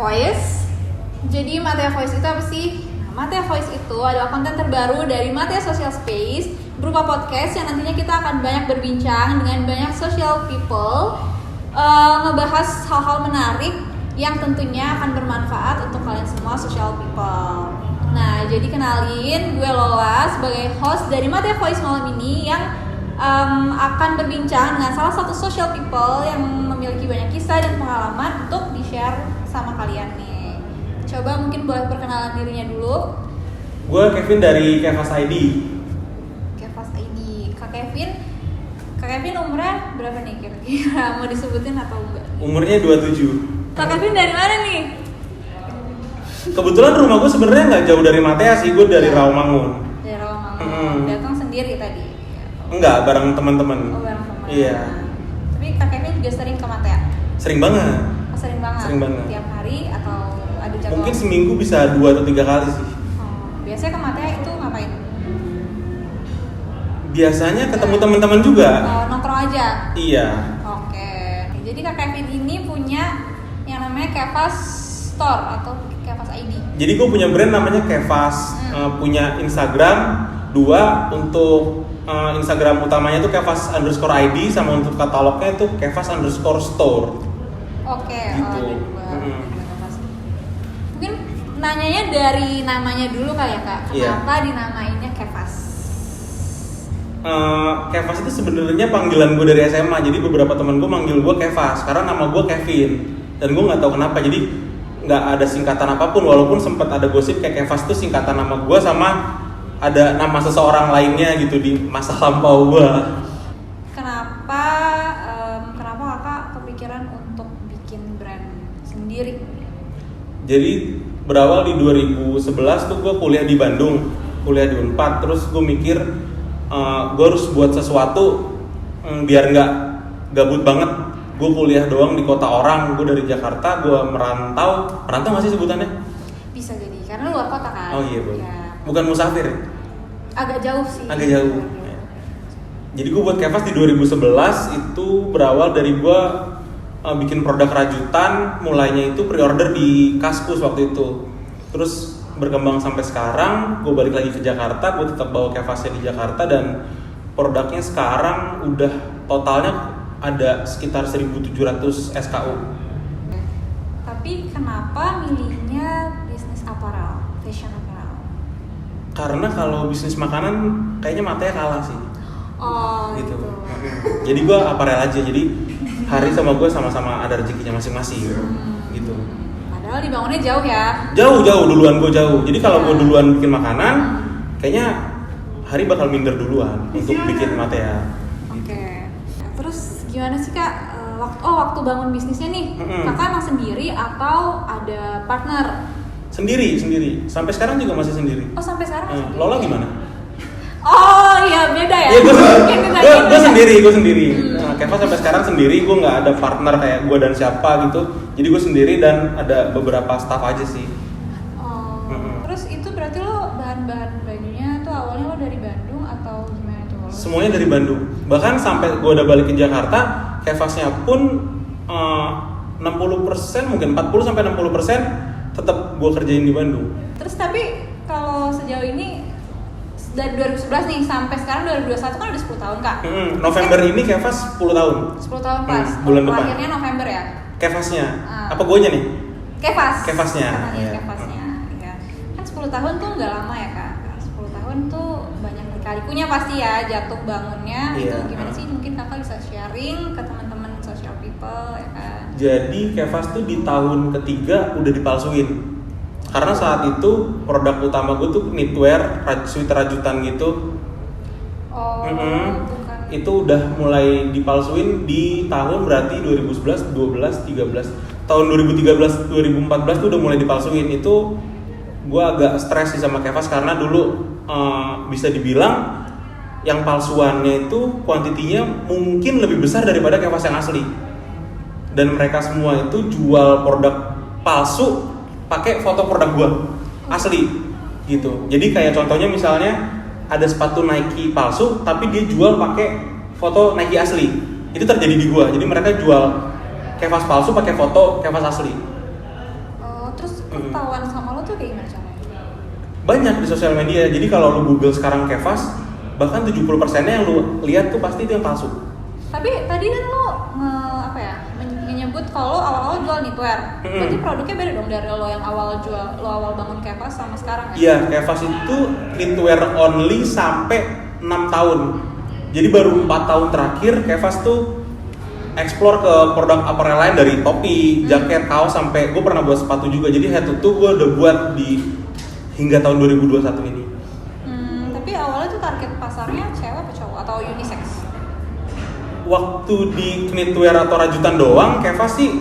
Voice. Jadi Matea Voice itu apa sih? Nah, Matea Voice itu adalah konten terbaru dari Matea Social Space berupa podcast yang nantinya kita akan banyak berbincang dengan banyak social people, ngebahas hal-hal menarik yang tentunya akan bermanfaat untuk kalian semua social people. Nah, jadi kenalin, gue Lola sebagai host dari Matea Voice malam ini yang akan berbincang dengan salah satu social people yang memiliki banyak kisah dan pengalaman untuk di-share sama kalian nih. Coba mungkin boleh perkenalan dirinya dulu. Gue Kevin dari Kevas ID. Kevas ID. Kak Kevin umurnya berapa nih kira-kira? Mau disebutin atau enggak? Umurnya 27. Kak Kevin dari mana nih? Kebetulan rumah gue sebenarnya nggak jauh dari Matea sih, gue dari Rawamangun. Dari Rawamangun. Datang sendiri tadi? Enggak, bareng teman-teman. Oh, bareng teman. Iya. Tapi Kak Kevin juga sering ke Matea? Sering banget. Oh, sering banget? Sering banget. Tiap hari atau ada jadwal? Mungkin seminggu bisa 2 atau 3 kali sih. Biasanya ke Matea itu ngapain? Biasanya ketemu teman-teman juga. Nongkrong aja? Iya. Oke. Jadi Kak Kevin ini punya yang namanya Kevas Store atau Kevas ID. Jadi gue punya brand namanya Kevas. Punya Instagram 2. Untuk Instagram utamanya tuh Kevas_ID, sama untuk katalognya itu Kevas_store. Oke. Gitu. Ada 2. Mungkin nanyanya dari namanya dulu kali ya Kak. Kenapa dinamainnya Kevas? Kevas itu sebenarnya panggilan gue dari SMA. Jadi beberapa teman gue manggil gue Kevas karena nama gue Kevin. Dan gue nggak tahu kenapa. Jadi nggak ada singkatan apapun. Walaupun sempat ada gosip kayak Kevas itu singkatan nama gue sama ada nama seseorang lainnya gitu di masa lampau gue. Kenapa Kakak kepikiran untuk bikin brand sendiri? Jadi berawal di 2011 tuh gue kuliah di Bandung, kuliah di Unpad. Terus gue mikir gue harus buat sesuatu biar nggak gabut banget. Gue kuliah doang di kota orang. Gue dari Jakarta, gue merantau nggak sih sebutannya? Bisa jadi, karena luar kota kan. Oh iya, ya. Bukan musafir ya? Agak jauh sih. Agak jauh. Jadi gue buat Kevas di 2011 itu berawal dari gue bikin produk rajutan. Mulainya itu pre-order di Kaskus waktu itu. Terus berkembang sampai sekarang, gue balik lagi ke Jakarta, gue tetap bawa Kevasnya di Jakarta, dan produknya sekarang udah totalnya ada sekitar 1.700 SKU. Tapi kenapa milihnya bisnis apparel, fashion apparel? Karena kalau bisnis makanan kayaknya Matea kalah sih. Oh gitu. Jadi gue apparel aja, jadi Hari sama gue sama-sama ada rezekinya masing-masing gitu. Padahal dibangunnya jauh ya? Jauh, duluan gue jauh. Jadi kalau gue duluan bikin makanan, kayaknya Hari bakal minder duluan untuk bikin Matea. Oke. Terus gimana sih Kak? Waktu bangun bisnisnya nih, Kakak emang sendiri atau ada partner? Sendiri. Sampai sekarang juga masih sendiri. Oh, sampai sekarang sendiri? Lola gimana? Oh iya, beda ya? Iya, gue sendiri. Kevas sampai sekarang sendiri, gue nggak ada partner kayak gue dan siapa gitu. Jadi gue sendiri dan ada beberapa staff aja sih. Terus itu berarti lo bahan-bahan bajunya tuh awalnya lo dari Bandung atau gimana tuh? Semuanya dari Bandung. Bahkan sampai gue udah balik ke Jakarta, Kevasnya pun 60%, mungkin 40-60% tetap gue kerjain di Bandung. Terus tapi kalau sejauh ini dari 2011 nih sampai sekarang 2021 kan udah 10 tahun Kak. November ini Kevas 10 tahun. 10 tahun pas. Bulan depan. Akhirnya November ya? Kevasnya. Apa guanya nih? Kevasnya. Iya. Kevasnya. Ya. Kan 10 tahun tuh nggak lama ya Kak. 10 tahun tuh banyak lika-likunya pasti ya, jatuh bangunnya. Iya. Itu gimana sih? Mungkin Kakak bisa sharing ke teman-teman social people ya kan. Jadi Kevas tuh di tahun ketiga udah dipalsuin. Karena saat itu produk utama gue tuh knitwear, sweater rajutan gitu. Bukan. Itu udah mulai dipalsuin di tahun berarti 2011, 12, 13. Tahun 2013, 2014 tuh udah mulai dipalsuin. Itu gue agak stres sih sama Kevas karena dulu bisa dibilang yang palsuannya itu kuantitinya mungkin lebih besar daripada Kevas yang asli. Dan mereka semua itu jual produk palsu pakai foto produk gua asli gitu. Jadi kayak contohnya misalnya ada sepatu Nike palsu tapi dia jual pakai foto Nike asli. Itu terjadi di gua. Jadi mereka jual Kevas palsu pakai foto Kevas asli. ketahuan sama lo tuh kayak gimana caranya? Banyak di sosial media. Jadi kalau lu Google sekarang Kevas, bahkan 70%-nya yang lu lihat tuh pasti itu yang palsu. Tapi tadi kan lo menyebut kalau awal-awal jual knitwear. Berarti produknya beda dong dari lo yang awal bangun Kevas sama sekarang ya? Iya, Kevas itu knitwear only sampai 6 tahun. Jadi baru 4 tahun terakhir Kevas tuh explore ke produk apparel lain dari topi, jaket, kaos sampai gue pernah buat sepatu juga. Jadi head to toe gue udah buat hingga tahun 2021 ini. Tapi awalnya tuh target pasarnya cewek apa cowok atau unisex? Waktu di knitwear atau rajutan doang, Kevas sih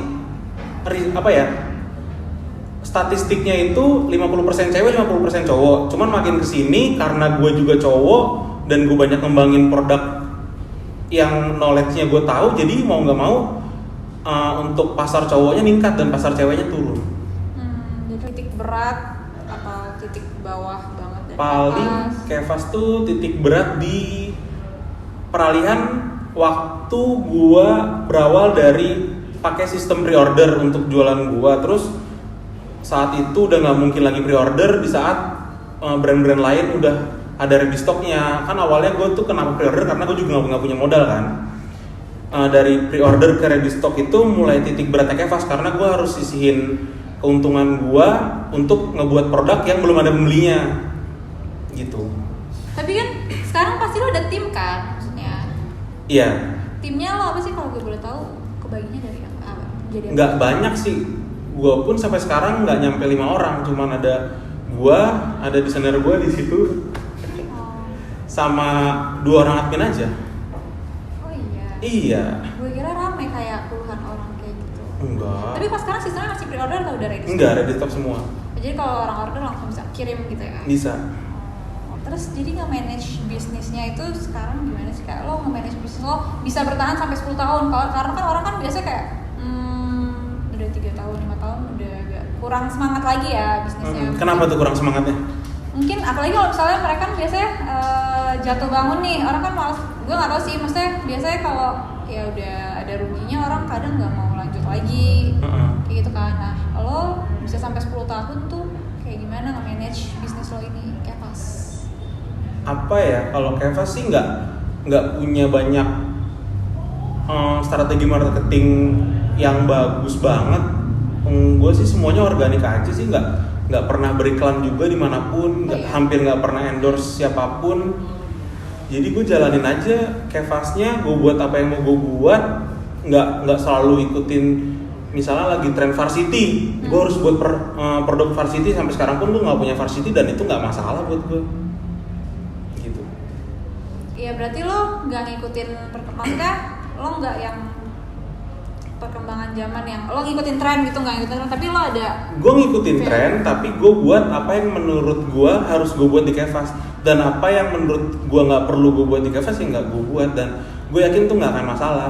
statistiknya itu 50% cewek, 50% cowok. Cuman makin kesini karena gue juga cowok dan gue banyak ngembangin produk yang knowledge-nya gue tahu, jadi mau nggak mau untuk pasar cowoknya meningkat dan pasar ceweknya turun. Jadi titik berat atau titik bawah banget dari Paling Kevas tuh titik berat di peralihan waktu gue berawal dari pakai sistem pre-order untuk jualan gue, terus saat itu udah nggak mungkin lagi pre-order di saat brand-brand lain udah ada ready stocknya. Kan awalnya gue tuh kenapa pre-order karena gue juga nggak punya modal kan. Dari pre-order ke ready stock itu mulai titik beratnya Kevas karena gue harus sisihin keuntungan gue untuk ngebuat produk yang belum ada pembelinya gitu. Tapi kan sekarang pasti lo ada tim kan maksudnya? Iya. Timnya lo apa sih kalau gue boleh tahu? Kebaginya dari apa? Jadi Nggak banyak sih. Gue pun sampai sekarang nggak nyampe 5 orang, cuman ada gue, ada desainer gue di situ. Sama 2 orang admin aja. Oh iya. Iya. Gue kira ramai kayak puluhan orang kayak gitu. Enggak. Tapi pas sekarang sistemnya masih pre-order atau udah ready stock? Enggak, ready stock semua. Jadi kalau orang order langsung bisa kirim gitu ya? Bisa. Terus jadi nge-manage bisnisnya itu sekarang gimana sih? Kayak lo nge-manage bisnis lo bisa bertahan sampai 10 tahun. Karena kan orang kan biasa kayak udah 3 tahun, 5 tahun udah agak kurang semangat lagi ya bisnisnya. Kenapa tuh kurang semangatnya? Mungkin apalagi kalau misalnya mereka kan biasanya jatuh bangun nih, orang kan malas, gue nggak tahu sih, maksudnya biasanya kalau ya udah ada ruginya orang kadang nggak mau lanjut lagi, kayak gitu kan. Nah lo bisa sampai 10 tahun tuh kayak gimana nge-manage bisnis lo ini Kevas? Apa ya, kalau Kevas sih nggak punya banyak strategi marketing yang bagus banget. Gue sih semuanya organik aja sih, nggak pernah beriklan juga dimanapun, hampir nggak pernah endorse siapapun. Jadi gue jalanin aja Kevasnya, gue buat apa yang mau gue buat, nggak selalu ikutin misalnya lagi tren varsity, gue harus buat produk varsity. Sampai sekarang pun gue nggak punya varsity dan itu nggak masalah buat gue. Gitu. Iya berarti lo nggak ngikutin maksudnya lo nggak yang perkembangan zaman yang lo ngikutin tren gitu, nggak ngikutin tren, tapi lo ada. Gue ngikutin tren, tapi gue buat apa yang menurut gue harus gue buat di Kevas, dan apa yang menurut gue nggak perlu gue buat di Kevas ya nggak gue buat. Dan gue yakin tuh nggak akan masalah,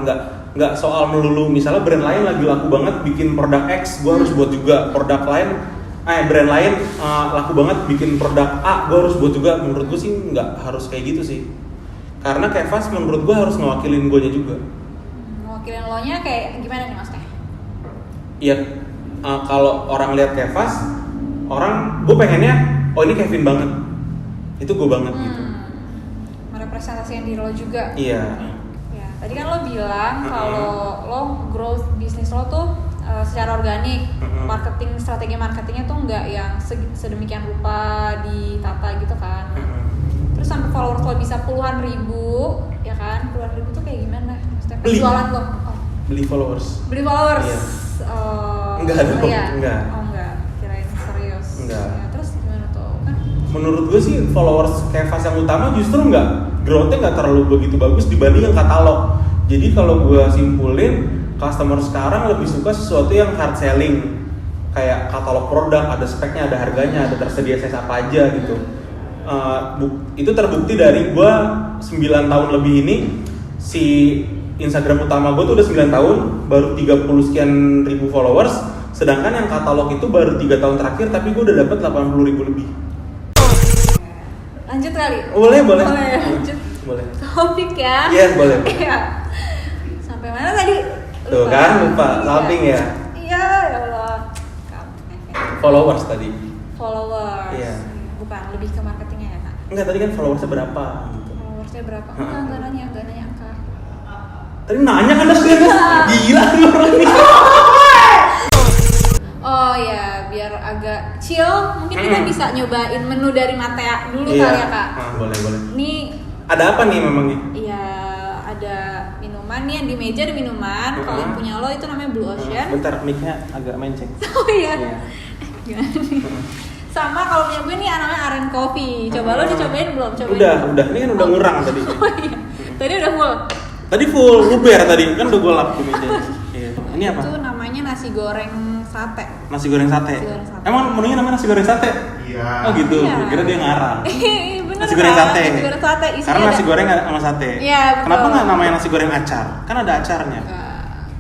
nggak soal melulu misalnya brand lain lagi laku banget bikin produk X, gue harus buat juga produk lain. Brand lain laku banget bikin produk A, gue harus buat juga. Menurut gue sih nggak harus kayak gitu sih, karena Kevas menurut gue harus ngewakilin gue nya juga. Ngewakilin lo nya kayak gimana nih maksudnya? Iya, kalau orang lihat Kevas, orang gue pengennya oh ini Kevin banget, itu gue banget gitu. Merepresentasikan diri lo juga. Iya. Ya, tadi kan lo bilang kalau lo growth bisnis lo tuh secara organik, strategi marketingnya tuh nggak yang sedemikian rupa ditata gitu kan. Terus sampai followers lo bisa puluhan ribu, ya kan? Puluhan ribu tuh kayak gimana? Maksudnya penjualan lo? Beli followers. Iya. Enggak ada. Enggak. Oh enggak, kirain serius. Enggak. Ya, terus gimana tuh? Kan menurut gue sih followers Kevas yang utama justru growth-nya nggak terlalu begitu bagus dibanding yang katalog. Jadi kalau gue simpulin, customer sekarang lebih suka sesuatu yang hard selling, kayak katalog produk, ada speknya, ada harganya, ada tersedia size apa aja gitu. Itu terbukti dari gue 9 tahun lebih ini, si Instagram utama gue tuh udah 9 tahun, baru 30 sekian ribu followers, sedangkan yang katalog itu baru 3 tahun terakhir, tapi gue udah dapat 80 ribu lebih. lanjut kali? Boleh. Lanjut. Boleh. Topik ya? Iya, boleh. Iya. Sampai mana tadi? Tuh kan, lupa. Salting ya? Iya, ya Allah. Followers tadi. Followers. Iya. Bukan, lebih ke marketingnya ya kak. Enggak, tadi kan followersnya berapa gitu. Followersnya berapa? Enggak nanya angka. Tadi nanya kan gila nih orang ini. Oh ya, biar agak chill, mungkin kita bisa nyobain menu dari Matea dulu kali ya kak. Boleh. Nih ada apa nih memangnya? iya, ada minuman nih, di meja ada minuman. Kalau yang punya lo itu namanya Blue Ocean. Bentar, mic-nya agak menceng. Oh iya. Gimana nih? Sama kalau punya gue nih namanya Aren Coffee. Coba lo dicobain belum? Cobain. Udah. Ini kan udah ngurang tadi. Oh iya. Tadi udah full. Tadi full luber tadi kan udah gue lap di meja. Iya. Ini apa? Itu namanya nasi goreng sate. Nasi goreng sate. Nasi goreng sate. Emang menunya namanya nasi goreng sate? Iya. Oh gitu. Iya. Kira dia ngarang. Bener, Nasi goreng sate. Nasi goreng sate. Isinya Karena nasi ada- goreng sama sate. Iya, betul. Kenapa nggak namanya nasi goreng acar? Kan ada acarnya.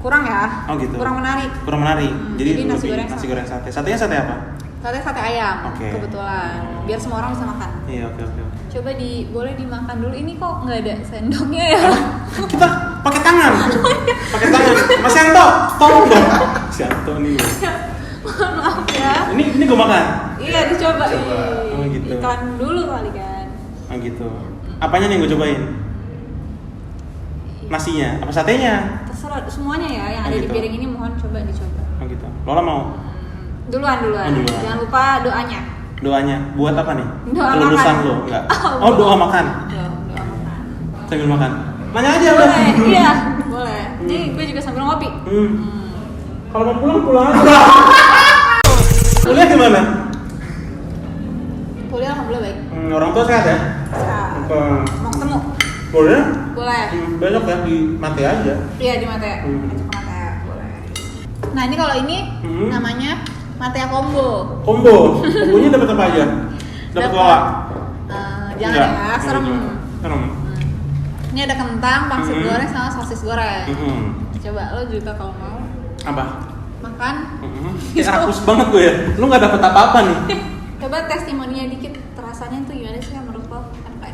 Kurang ya? Oh gitu. Kurang menarik. Kurang menarik. Jadi nasi lebih goreng nasi sate. goreng sate. Satenya sate apa? Sate ayam. Oke. Kebetulan. Biar semua orang bisa makan. Iya, oke. Coba boleh dimakan dulu. Ini kok nggak ada sendoknya ya? Kita pakai tangan. Pakai tangan. Mas Yanto, tolong dong. Si Yanto nih. Mohon maaf ya. Ini gue makan. Iya, dicoba. Coba. Oh, gitu. Iklan dulu kali kan. Oh gitu. Apanya nih yang gue cobain? Nasinya, apa satenya? Terserah semuanya ya yang Oh, ada di gitu. piring ini, mohon coba dicoba. Oh gitu. Lola mau Duluan. Oh, duluan. Jangan lupa doanya. doanya buat apa nih? Doa Kelulusan makan. lo? Enggak. Oh, Oh, doa makan. Doa makan. Sambil makan. Nanya aja udah. Boleh, iya, boleh. Nih gue juga sambil ngopi. Kalau mau pulang aja. Kuliah gimana? Kuliah alhamdulillah baik. Orang tua sehat ya? Sehat. Apa? Mau ketemu? Boleh? Boleh. Besok ya di mati aja. Iya di Matea. Ajak ke Matea, boleh. Nah ini kalau ini namanya Matea Combo. Kombonya dapat apa aja? Dapat lawak? Jangan Enggak. ya, serem. Serem. Ini ada kentang, pangsit goreng sama sosis goreng. Coba lo juga kalau mau Apa? makan. Kayak rakus banget gue ya. Lu nggak dapet apa-apa nih. Coba testimoninya dikit, rasanya tuh gimana sih menurut lo? Enak ya?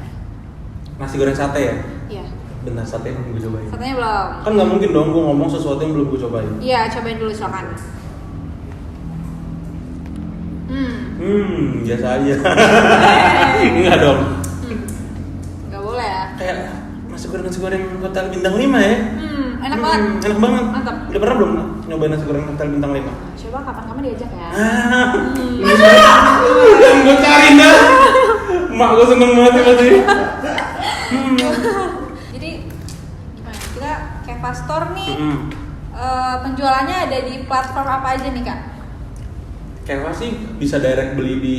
Nasi goreng sate ya? Iya. Bentar, sate belum gue cobain. Satenya belum. Kan nggak mungkin dong gue ngomong sesuatu yang belum gue cobain. Iya, cobain dulu silakan. Biasa aja. Enggak dong. Nggak boleh ya. Kayak nasi goreng hotel bintang 5 ya. Enak banget. Enak banget. Mantap. Udah pernah belum nyobain nasi goreng hotel bintang 5? Coba kapan-kapan diajak ya. Yang gue cari dah. Mak gue seneng banget pasti. Jadi gimana? Kita Keva Store nih penjualannya ada di platform apa aja nih kak? Keva sih bisa direct beli di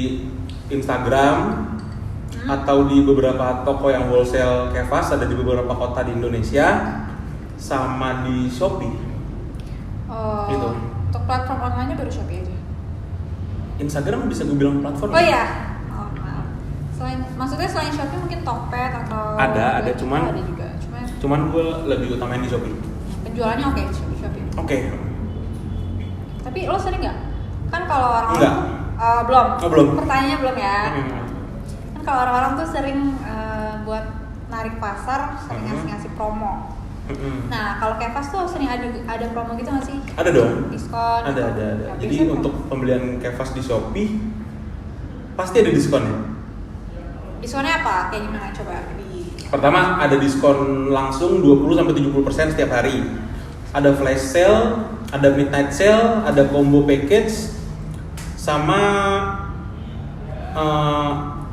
Instagram atau di beberapa toko yang wholesale Kevas, ada di beberapa kota di Indonesia, sama di Shopee. Oh, Gitu. untuk platform online-nya baru Shopee aja. Instagram bisa gue bilang platform. Oh iya. Oh, maaf. Maksudnya selain Shopee mungkin Tokped atau Ada, cuman- ada juga. Cuman gue lebih utamain di Shopee. Penjualannya oke di Shopee. Oke. Tapi lo sering nggak? Kan kalau orang Enggak. Belum. Oh, belum. Pertanyaannya belum ya. Hmm. Kan kalau orang-orang tuh sering buat narik pasar, sering ngasih promo. Nah, kalau Kevas tuh sering ada promo gitu nggak sih? Ada dong. Diskon? Ada. Nah, Jadi biasanya untuk pembelian Kevas di Shopee pasti ada diskonnya. diskonnya apa? Kayak gimana? Coba Pertama ada diskon langsung 20-70% setiap hari. Ada flash sale, ada midnight sale, ada combo package, sama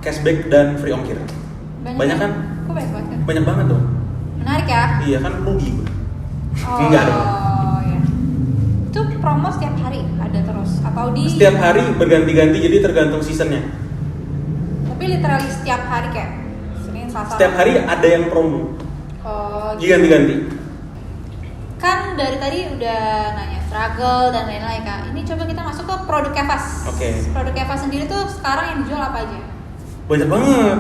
cashback dan free ongkir. Banyak kan? Kok banyak banget? Banyak banget dong. Menarik ya? Iya kan rugi gue. Oh, Enggak dong. ya. Itu promo setiap hari ada terus atau di? Setiap hari berganti-ganti, jadi tergantung seasonnya. Tapi literally setiap hari kayak Senin, Selasa. Setiap hari ada yang promo. Oh, Jadi ganti-ganti. Kan dari tadi udah nanya struggle dan lain-lain kak. Ini coba kita masuk ke produk Kevas. Oke. Produk Kevas sendiri tuh sekarang yang dijual apa aja? Banyak banget.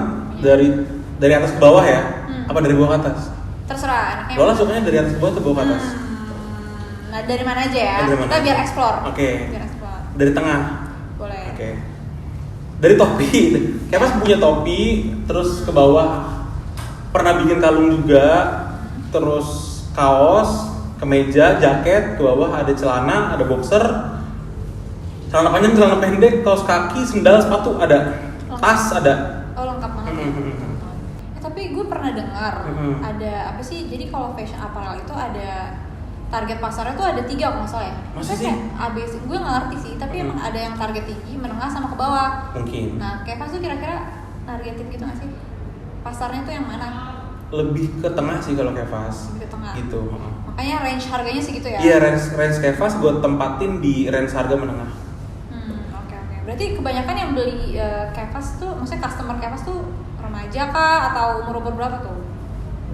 Dari atas ke bawah ya. Apa dari bawah ke atas? Terserah anaknya. Lola sukanya dari atas ke bawah atau bawah ke atas? Nah, dari mana aja ya? Dari mana Kita aja? biar explore. Oke. Biar explore. Dari tengah. Boleh. Oke. Dari topi. Kevas punya topi, terus ke bawah pernah bikin kalung juga, terus kaos, kemeja, jaket, ke bawah ada celana, ada boxer, Celana panjang, celana pendek, kaos kaki, sendal, sepatu ada, tas ada. Oh lengkap banget ya. Tapi gue pernah dengar ada apa sih? Jadi kalau fashion apparel itu ada target pasarnya tuh ada 3 kalau nggak salah ya. Masa sih? Kayak ABC, gue nggak ngerti sih. Tapi emang ada yang target tinggi, menengah sama ke bawah. Mungkin. Nah, kayak pas tuh kira-kira targetin gitu nggak sih? Pasarnya tuh yang mana? Lebih ke tengah sih kalau Kevas. Lebih ke tengah. Gitu. Makanya range harganya segitu ya? Iya, range Kevas gue tempatin di range harga menengah. Oke. Berarti kebanyakan yang beli Kevas tuh, maksudnya customer Kevas tuh remaja kah atau umur berapa tuh?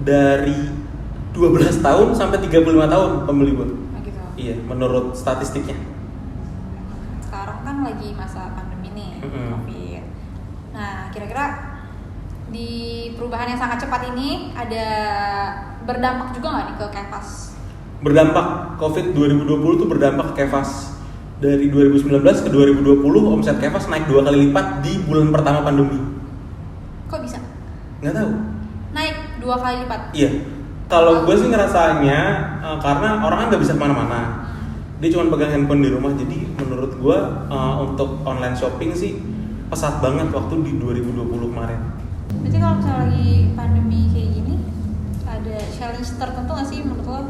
Dari 12 tahun sampai 35 tahun pembeli gue. Gitu. Iya, menurut statistiknya. Sekarang kan lagi masa pandemi nih, COVID. Nah, kira-kira di perubahan yang sangat cepat ini ada berdampak juga nggak nih ke Kevas? Berdampak. COVID 2020 tuh berdampak ke Kevas. Dari 2019 ke 2020 omset Kevas naik 2 kali lipat di bulan pertama pandemi. Kok bisa? Nggak tahu. Naik 2 kali lipat? Iya. Kalau gue sih ngerasanya karena orang kan nggak bisa kemana-mana. Dia cuma pegang handphone di rumah. Jadi menurut gue untuk online shopping sih pesat banget waktu di 2020 kemarin. Berarti kalau misalnya lagi pandemi kayak gini, ada challenge tertentu nggak sih menurut lo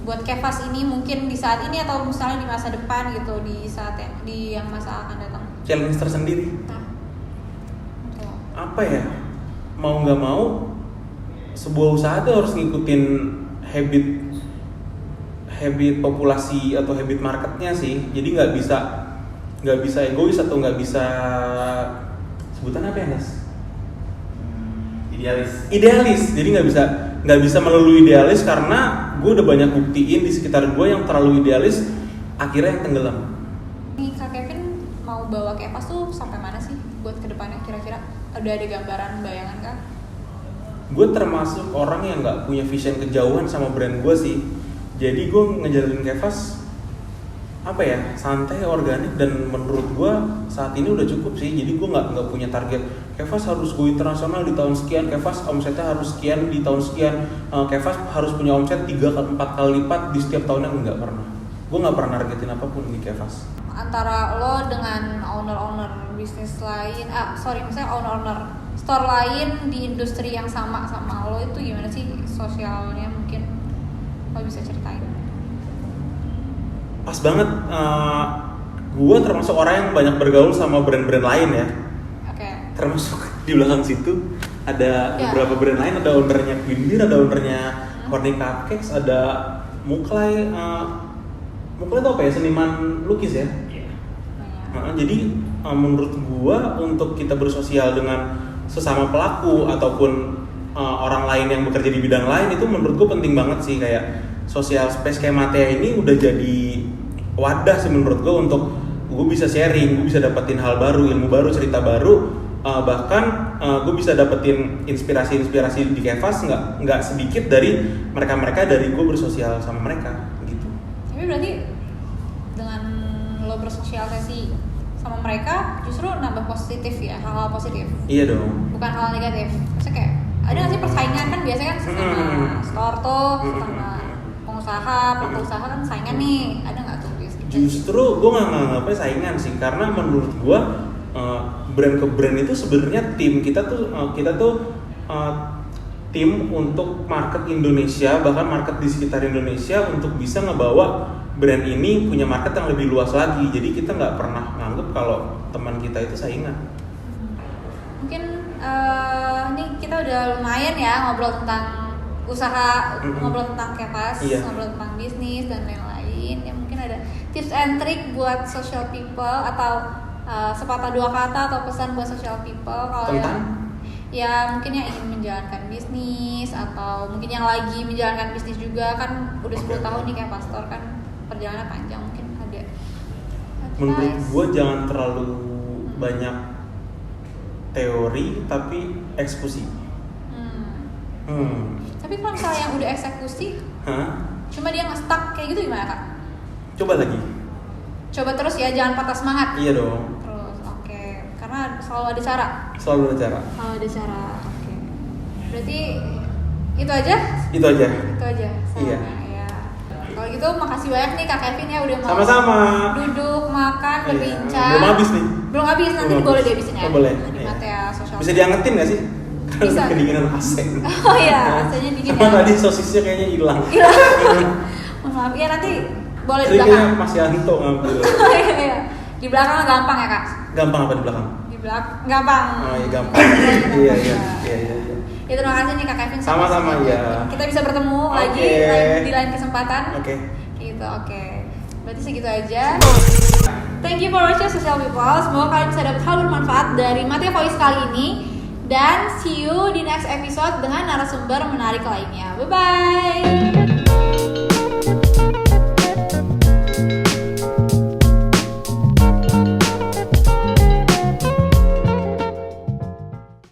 buat Kevas ini mungkin di saat ini atau misalnya di masa depan gitu, di saat yang masa akan datang? Challenge tersendiri. Betul. Apa ya? Mau nggak mau sebuah usaha tuh harus ngikutin habit populasi atau habit marketnya sih. Jadi nggak bisa egois atau nggak bisa sebutan apa ya, Nas? Idealis. Jadi nggak bisa melulu idealis karena gue udah banyak buktiin di sekitar gue yang terlalu idealis akhirnya yang tenggelam. Nih Kak Kevin mau bawa Kevas tuh sampai mana sih buat kedepannya kira-kira? Udah ada gambaran bayangan kah? Gue termasuk orang yang nggak punya vision kejauhan sama brand gue sih. Jadi gue ngejalanin Kevas apa ya, santai, organik, dan menurut gue saat ini udah cukup sih. Jadi gue nggak punya target Kevas harus go internasional di tahun sekian, Kevas omsetnya harus sekian di tahun sekian, Kevas harus punya omset 3-4 kali lipat di setiap tahunnya. Nggak pernah. Gue nggak pernah targetin apapun di Kevas. Antara lo dengan owner bisnis lain, misalnya owner store lain di industri yang sama lo itu gimana sih sosialnya, mungkin lo bisa ceritain? Pas banget, gue termasuk orang yang banyak bergaul sama brand-brand lain ya. Oke. Termasuk di belakang situ ada beberapa brand lain, ada ownernya Queen Beer, ada ownernya Corny Cupcakes, ada Muklai. Muklai itu apa ya, seniman lukis ya? Jadi menurut gue untuk kita bersosial dengan sesama pelaku ataupun orang lain yang bekerja di bidang lain itu menurut gue penting banget sih. Kayak social space kayak Matea ini udah jadi wadah sih menurut gue untuk gue bisa sharing, gue bisa dapetin hal baru, ilmu baru, cerita baru, bahkan gue bisa dapetin inspirasi di Kevas nggak sedikit dari mereka dari gue bersosial sama mereka gitu. Tapi berarti dengan lo bersosialisasi sama mereka justru nambah positif ya, hal-hal positif? Iya dong. Bukan hal negatif. Maksudnya kayak ada nggak sih persaingan kan biasanya kan sama store tuh, sama pelaku usaha kan saingan nih, ada nggak tuh biasanya? Justru gue nggak nganggapnya saingan sih, karena menurut gue brand ke brand itu sebenarnya tim kita tuh tim untuk market Indonesia, bahkan market di sekitar Indonesia untuk bisa ngebawa brand ini punya market yang lebih luas lagi. Jadi kita nggak pernah nganggep kalau teman kita itu saingan. Mungkin ini kita udah lumayan ya ngobrol tentang usaha, ngobrol tentang Kevas, ngobrol tentang bisnis dan lain-lain. Ya mungkin ada tips and trick buat social people atau sepatah dua kata atau pesan buat social people kalau ya mungkin yang ingin menjalankan bisnis atau mungkin yang lagi menjalankan bisnis juga kan udah 10 tahun nih kayak pastor kan perjalanan panjang, mungkin ada advice. Menurut gue jangan terlalu banyak teori tapi eksekusi. Tapi kalau misalnya yang udah eksekusi, cuma dia nge-stuck kayak gitu gimana Kak? Coba lagi. Coba terus ya, jangan patah semangat. Iya dong. Terus, oke. Karena selalu ada cara. Selalu ada cara. Oke. Berarti itu aja? Itu aja. Iya. Kalau gitu makasih banyak nih Kak Kevin ya udah mau Sama-sama. duduk, makan, Iya, berbincang. belum habis nih. Belum habis, nanti Belum boleh habis. dihabisin ya. Oh, boleh. Di Iya. Matea Social. Bisa diangetin nggak sih? Bisa. Kedinginan AC. Oh iya, rasanya dingin Sama ya. tadi sosisnya kayaknya hilang. Mohon maaf ya, nanti boleh di Tadi belakang. kayaknya Mas Yanto ngambil. Iya, iya. Di belakang gampang ya Kak? Gampang apa di belakang? Di belakang gampang. Oh iya gampang. Iya iya iya iya. Ya terima kasih nih Kak Kevin. Sama-sama, ya. Kita bisa bertemu Oke. lagi di lain kesempatan. Oke. Gitu, oke. Berarti segitu aja. Thank you for watching Social People. Semoga kalian bisa dapat hal bermanfaat dari Matea Voice kali ini. Dan see you di next episode dengan narasumber menarik lainnya. Bye-bye.